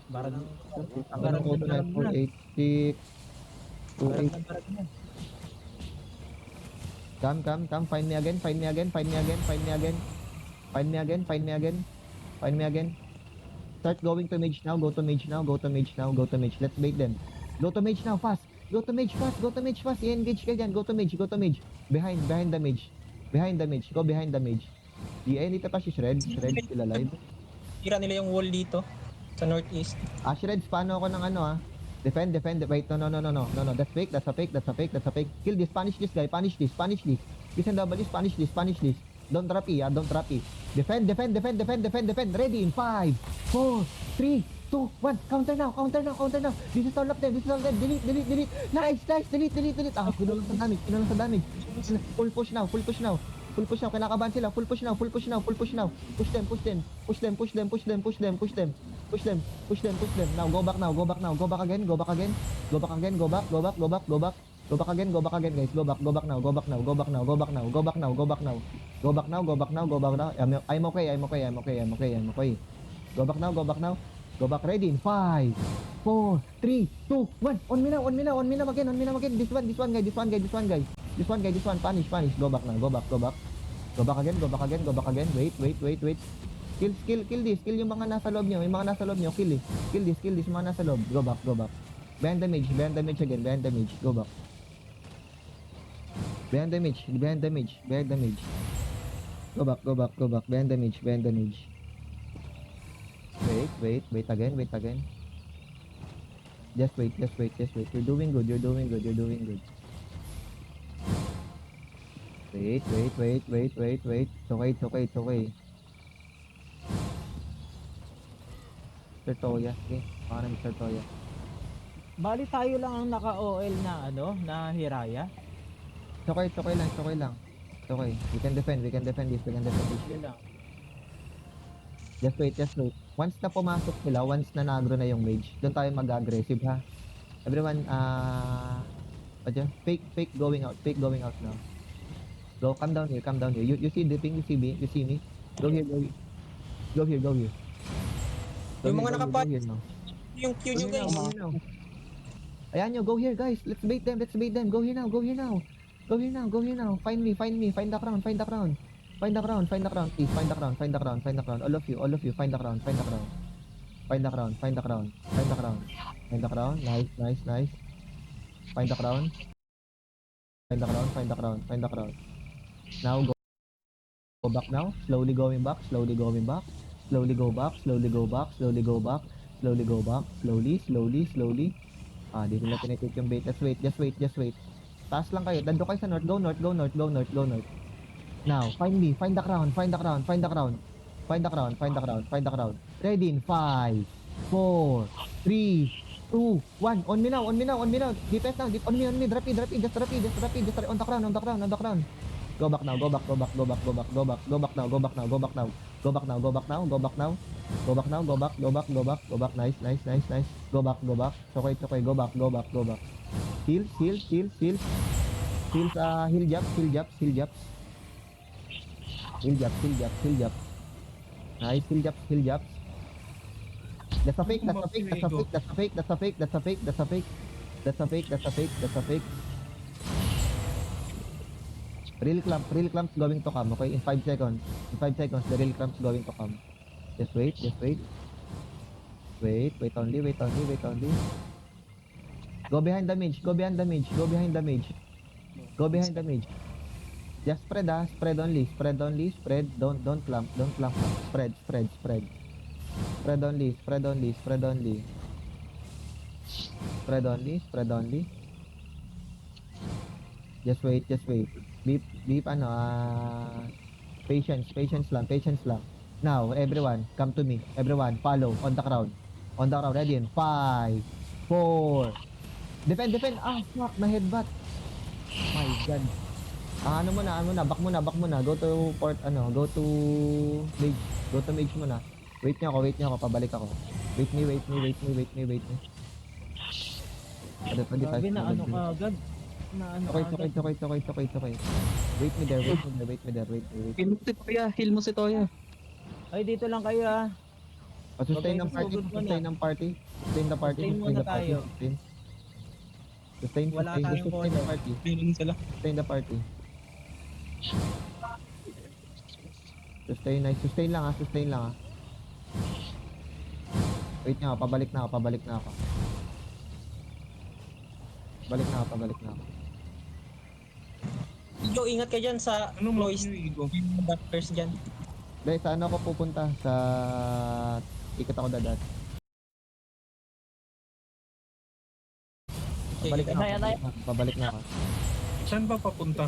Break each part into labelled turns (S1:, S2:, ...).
S1: Barag,
S2: Ang
S1: barag
S2: ko
S1: na
S2: to na
S1: barag na.
S2: 486
S1: Barag
S2: 28.
S1: na barag na.
S2: Come, find me again, find me again, find me again, find me again, find me again, find me again, find me again. Start going to mage now, go to mage now, go to mage now, go to mage. Let's bait them. Go to mage now, fast. Go to mage fast, go to mage fast. I-engage ka dyan, go to mage, go to mage. Behind the mage. Behind the mage, go behind the mage. Dito pa si Shred, Shred still alive.
S3: Tira nila yung wall dito sa northeast.
S2: Shreds, paano ako ng ano Defend. Wait, no. That's fake, that's a fake. Kill this, punish this guy, punish this. This and W, punish this. Don't drop E, don't drop E. Defend. Ready in 5, 4, 3, 2, 1. Counter now. This is all of them. Delete. Nice. Delete. Kinulang sa damage. Full push now. Kinakabahan sila. Full push now. Push them. Now, go back again. Go back again, guys. Go back now. I'm okay. Go back now. Go back, ready in 5, 4, 3, 2, 1. On me now again. This one guy. Punish. Go back now. Go back again. Wait. Kill this. Kill yung mga nasa loob nyo. Kill this. Mga nasa loob. Go back. Behind the mage again. Go back. Behind the mage. Go back. Behind the mage. Wait again. Just wait. You're doing good. Wait. It's okay. Sir Toya. Okay. Parang Sir Toya.
S1: Bali tayo lang ang naka-OL na na Hiraya.
S2: It's okay lang. It's okay. We can defend this.
S1: Yun lang.
S2: Just wait. Once na pumasok sila, once na nagro na yung mage, doon tayo mag-aggressive ha. Everyone, fake going out now. Go, come down here. You see the thing, you see me. Go here.
S3: Yung mga nakapat,
S2: now.
S3: yung Q nyo guys.
S2: Ayan nyo, go here guys. Let's bait them. Go here now. Find me. Find the crown. Please, find the crown. All of you, find the crown. Find the crown. Nice. Find the crown. Now go back now. Slowly going back. Slowly go back. Slowly. Dito na tinitake yung bait. Just wait. Taas lang kayo. Dando kayo sa north. Go north. Now, find me. Find the crown. Ready in 5, 4, 3, 2, 1. On me now. Defense now. On me. Drop it. Just on the crown. Go back now. Go back now. Go back now. Go back now. Nice. Go back. It's okay. Go back. Heal. Heals, heal japs. Nice, heal japs. That's a fake. Real clamps going to come, okay? In 5 seconds, the real clamps going to come. Just wait. Wait only. Go behind the mage. Just spread only. Don't clamp. Spread. Spread only. Just wait. Beep patience lang. Now, everyone, come to me. Everyone, follow on the crowd. Ready in 5, 4. Defend. Fuck, na headbutt. My god. Ano muna, back muna. Go to mage muna. Wait niyo ako, pabalik ako. Wait me.
S1: Grabe na ka agad.
S2: Okay. Wait me there.
S4: Heal mo si Toya.
S1: Ay, dito lang kayo
S2: Sustain ng
S1: Okay,
S2: party,
S1: susugod mo
S2: sustain
S1: na.
S2: ng party. Sustain the party,
S1: Sustain
S2: sustain
S1: muna
S2: the party.
S1: tayo.
S2: Sustain,
S1: Wala
S2: sustain,
S1: tayong
S2: sustain the
S1: corner.
S2: party.
S3: Meron sila.
S2: Sustain the party. Sustain, nice. Sustain lang ha, sustain lang ha. Wait nga, pabalik na ako, pabalik na ako. Balik na ako, pabalik na ako.
S3: Yo, ingat ka dyan sa
S4: Anong
S3: Low
S4: map
S3: East.
S4: nyo, Igo?
S3: Yung doctors dyan.
S2: Dahil saan ako pupunta? Sa... Ikot ako dadat. Pabalik na ako,
S1: Ayan, ayan.
S2: pabalik na ako.
S4: Saan ba papunta?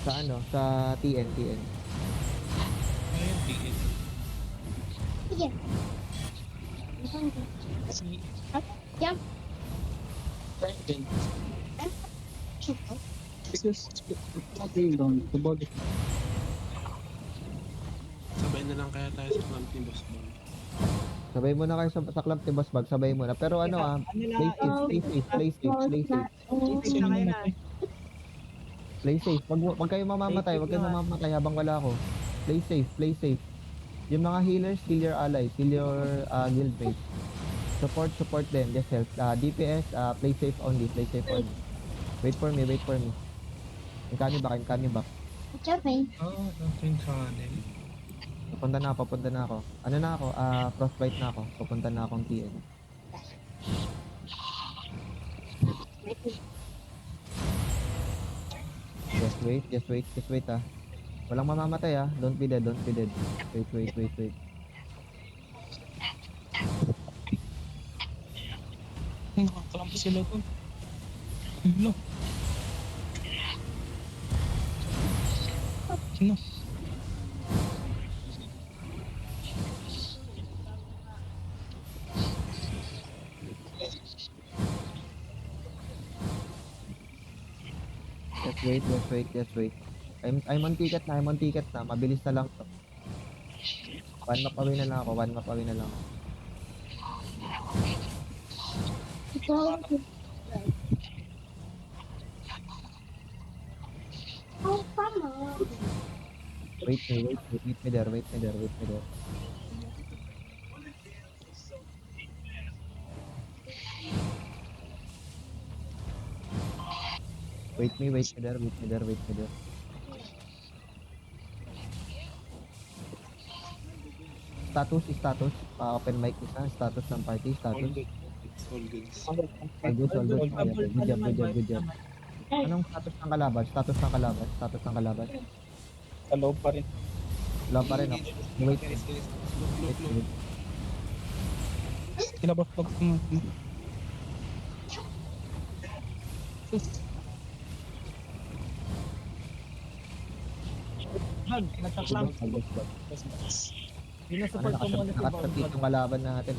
S2: Sa ano? Sa TN, TN.
S4: Ayun, tingin.
S5: Sige.
S3: Si
S5: Jump.
S3: Franklin.
S6: Because nothing down the body.
S4: Sabay na lang kaya tayo sa club ni Boss Bang.
S2: Sabay mo na kayo sa club ni Boss Bag, sabay mo na. Pero ano
S1: Teka,
S2: play safe, play safe, play safe, play safe.
S1: Safe na kayo na.
S2: Play safe. Wag kayo mamamatay, wag kayo mamamatay habang wala ako. Play safe, play safe. Yung mga healers, heal your allies, heal your guildmates. Support them, just help. DPS, play safe only, play safe only. Wait for me, wait for me. Kami back.
S5: Jumping.
S4: Oo, natin sa anin.
S2: Papunta na ako. Ano na ako? Frostbite na ako. Papunta na akong TN. Just wait ah. Walang mamamatay ah. Don't be dead. Wait.
S3: Kalampo sila doon. Hello. Sino?
S2: Just wait. I'm on ticket na. Mabilis na lang to. One map away na lang ako.
S5: Go. Oh, come on.
S2: Wait me there. Wait me there. Status. Open mic isa. Status ng party.
S4: All
S2: Status.
S4: good. All good.
S2: All good.
S1: Good
S2: Good job. Anong status ng kalaban? Status ng kalaban.
S3: Sa loob pa rin.
S2: Wala pa rin ako. Wait.
S4: Look.
S3: Kinabot pag
S1: Bag, nagka-clamp. Sinusupport ko muna si
S2: Nakasapit
S1: Bag.
S2: yung kalaban natin.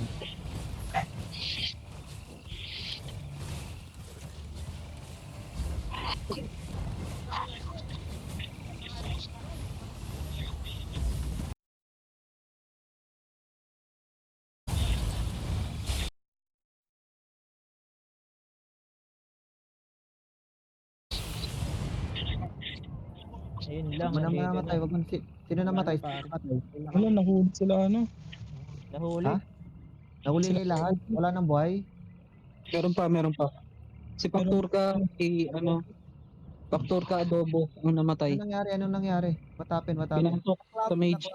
S1: Ayun lang.
S2: Wag mo na
S1: hindi
S2: mamatay.
S1: ganun.
S2: Wag mo sino namatay?
S1: Pare.
S3: Ano, nahulog sila ano?
S1: Nahuli.
S2: Ha? Nahuli na lahat. Wala nang buhay.
S6: Meron pa. Si Factor ka, Factor ka Adobo ang namatay.
S2: Anong nangyari? What happened?
S6: Pinantok sa mage.